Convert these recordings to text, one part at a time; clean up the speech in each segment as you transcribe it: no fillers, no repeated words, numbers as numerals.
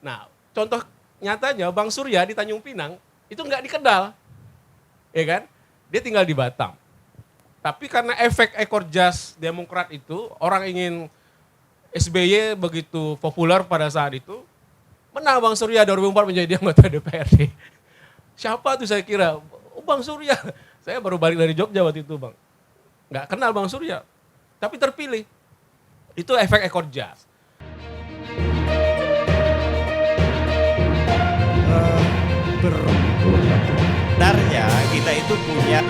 Nah, contoh nyatanya Bang Surya di Tanjung Pinang itu nggak dikenal, ya kan? Dia tinggal di Batam. Tapi karena efek ekor jas Demokrat itu, orang ingin SBY begitu populer pada saat itu, menang Bang Surya 2004 menjadi anggota DPRD. Siapa tuh saya kira? Oh, Bang Surya. Saya baru balik dari Jogja waktu itu Bang. Nggak kenal Bang Surya. Tapi terpilih. Itu efek ekor jas. Sebenarnya kita itu punya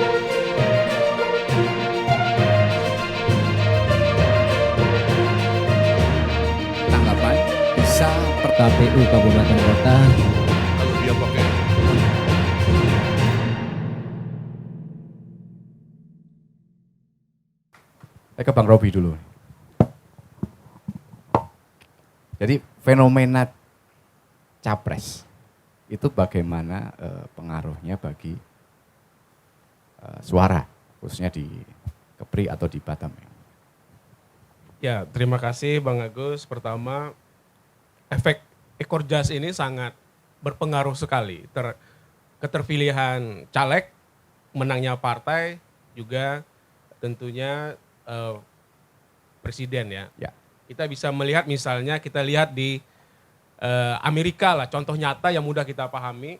tanggapan bisa per KPU Kabupaten Kota. Kalau dia pakai Saya ke Bang Robi dulu. Jadi fenomena capres itu bagaimana pengaruhnya bagi suara, khususnya di Kepri atau di Batam? Ya, terima kasih Bang Agus. Pertama, efek ekor jas ini sangat berpengaruh sekali. Keterpilihan caleg, menangnya partai, juga tentunya presiden ya. Ya. Kita bisa melihat misalnya, kita lihat di Amerika lah, contoh nyata yang mudah kita pahami.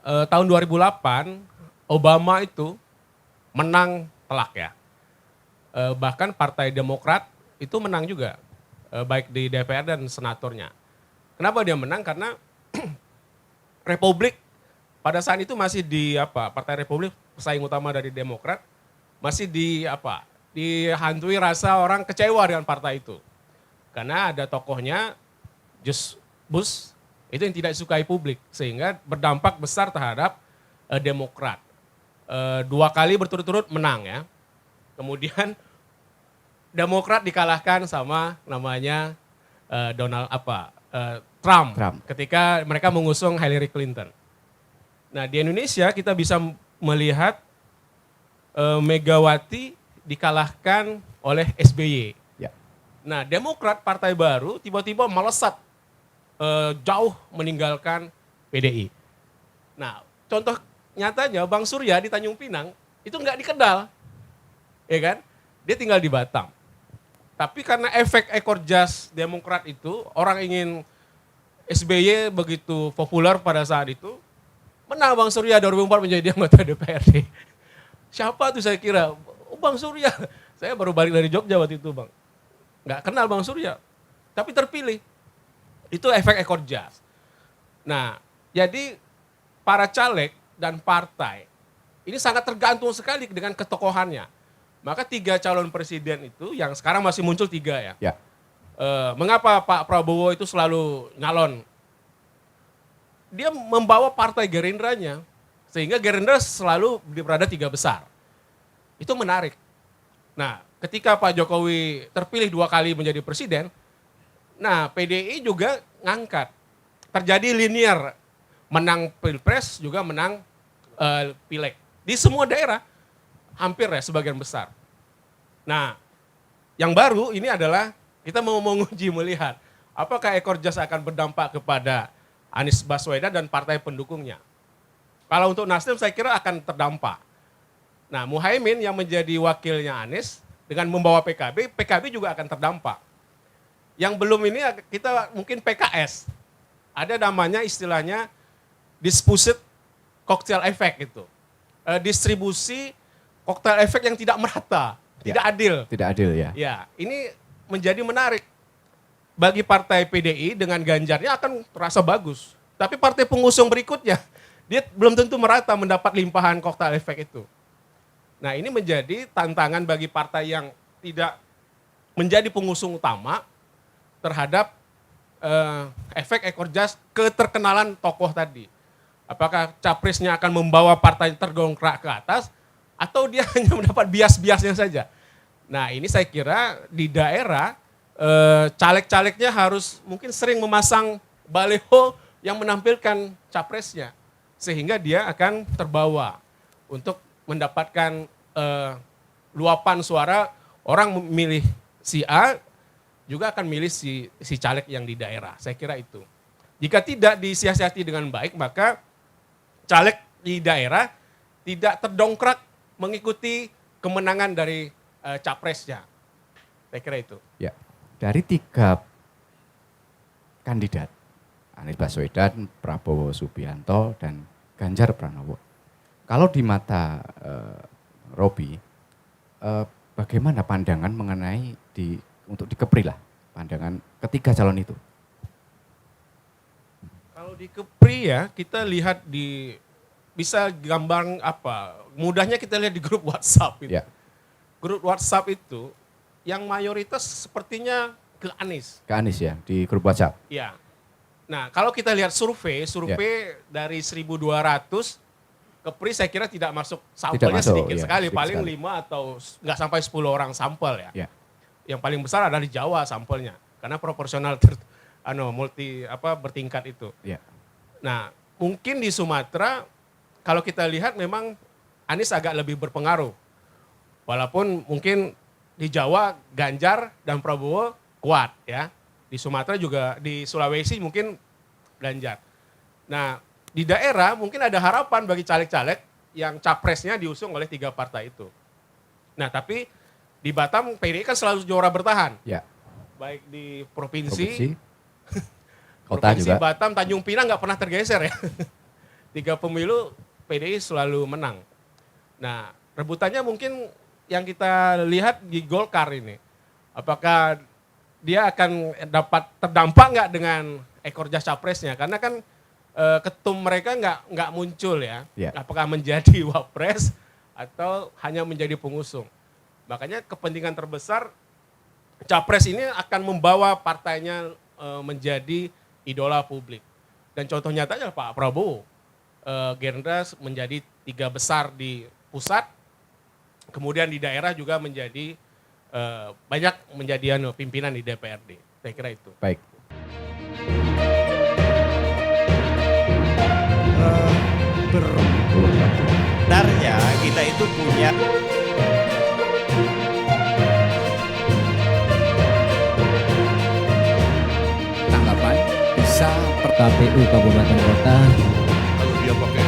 Tahun 2008, Obama itu menang telak ya. Bahkan Partai Demokrat itu menang juga, baik di DPR dan senatornya. Kenapa dia menang? Karena Republik pada saat itu masih Partai Republik pesaing utama dari Demokrat masih dihantui rasa orang kecewa dengan partai itu. Karena ada tokohnya George Bush itu yang tidak disukai publik sehingga berdampak besar terhadap Demokrat. 2 kali berturut-turut menang ya. Kemudian Demokrat dikalahkan sama namanya Trump ketika mereka mengusung Hillary Clinton. Nah, di Indonesia kita bisa melihat Megawati dikalahkan oleh SBY. Ya. Nah, Demokrat partai baru tiba-tiba melesat jauh meninggalkan PDI. Nah, contoh nyatanya Bang Surya di Tanjung Pinang itu nggak dikenal, ya kan? Dia tinggal di Batam. Tapi karena efek ekor jas Demokrat itu, orang ingin SBY begitu populer pada saat itu, menang Bang Surya 2004 menjadi anggota DPRD. Siapa tuh saya kira? Oh, Bang Surya. Saya baru balik dari Jogja waktu itu Bang. Nggak kenal Bang Surya. Tapi terpilih. Itu efek ekor jas. Nah, jadi para caleg dan partai ini sangat tergantung sekali dengan ketokohannya. Maka 3 calon presiden itu yang sekarang masih muncul 3 ya. Ya. Mengapa Pak Prabowo itu selalu nyalon? Dia membawa partai Gerindranya. Sehingga Gerindra selalu berada 3 besar. Itu menarik. Nah, ketika Pak Jokowi terpilih 2 kali menjadi presiden, nah PDI juga ngangkat. Terjadi linear, menang pilpres juga menang pileg. Di semua daerah, hampir ya sebagian besar. Nah, yang baru ini adalah kita mau menguji melihat apakah ekor jas akan berdampak kepada Anies Baswedan dan partai pendukungnya. Kalau untuk Nasdem saya kira akan terdampak. Nah, Muhaimin yang menjadi wakilnya Anies dengan membawa PKB, PKB juga akan terdampak. Yang belum ini kita mungkin PKS. Ada namanya istilahnya disputed cocktail effect itu. Distribusi cocktail effect yang tidak merata, tidak adil. Tidak adil ya. Ya, ini menjadi menarik. Bagi partai PDI dengan Ganjarnya akan terasa bagus. Tapi partai pengusung berikutnya, dia belum tentu merata mendapat limpahan cocktail effect itu. Nah, ini menjadi tantangan bagi partai yang tidak menjadi pengusung utama terhadap efek ekor jas keterkenalan tokoh tadi. Apakah capresnya akan membawa partai tergongkrak ke atas atau dia hanya mendapat bias-biasnya saja. Nah, ini saya kira di daerah caleg-calegnya harus mungkin sering memasang baliho yang menampilkan capresnya. Sehingga dia akan terbawa untuk mendapatkan luapan suara, orang memilih si A juga akan milih si caleg yang di daerah. Saya kira itu. Jika tidak disiasati dengan baik, maka caleg di daerah tidak terdongkrak mengikuti kemenangan dari capresnya. Saya kira itu. Ya, dari 3 kandidat, Anies Baswedan, Prabowo Subianto, dan Ganjar Pranowo. Kalau di mata Robi, bagaimana pandangan mengenai untuk di Kepri lah, pandangan ketiga calon itu? Kalau di Kepri ya, kita lihat bisa gambar apa, mudahnya kita lihat di grup WhatsApp itu. Ya. Grup WhatsApp itu yang mayoritas sepertinya ke Anies. Ke Anies ya, di grup WhatsApp. Ya. Nah, kalau kita lihat survei dari 1.200, Kepri saya kira tidak masuk, sampelnya masuk, sedikit ya, sekali, sedikit paling sekali. 5 atau nggak sampai 10 orang sampel ya. Ya. Yang paling besar adalah di Jawa sampelnya, karena proporsional bertingkat itu. Ya. Nah, mungkin di Sumatera kalau kita lihat memang Anies agak lebih berpengaruh. Walaupun mungkin di Jawa Ganjar dan Prabowo kuat ya. Di Sumatera juga, di Sulawesi mungkin Ganjar. Nah, di daerah mungkin ada harapan bagi caleg-caleg yang capresnya diusung oleh 3 partai itu. Nah, tapi di Batam PDI kan selalu juara bertahan. Ya. Baik di provinsi Kota Provinsi juga. Batam, Tanjung Pinang nggak pernah tergeser ya. 3 pemilu PDI selalu menang. Nah, rebutannya mungkin yang kita lihat di Golkar ini. Apakah dia akan terdampak nggak dengan ekor jas capresnya? Karena kan ketum mereka nggak muncul ya. Ya. Apakah menjadi wapres atau hanya menjadi pengusung? Makanya kepentingan terbesar capres ini akan membawa partainya menjadi idola publik. Dan contoh nyatanya Pak Prabowo, Gerindra menjadi 3 besar di pusat, kemudian di daerah juga menjadi banyak menjadi pimpinan di DPRD. Saya kira itu. Baik. Sebenarnya kita itu punya Tanggapan bisa per KPU Kabupaten Kota Kalau dia pakai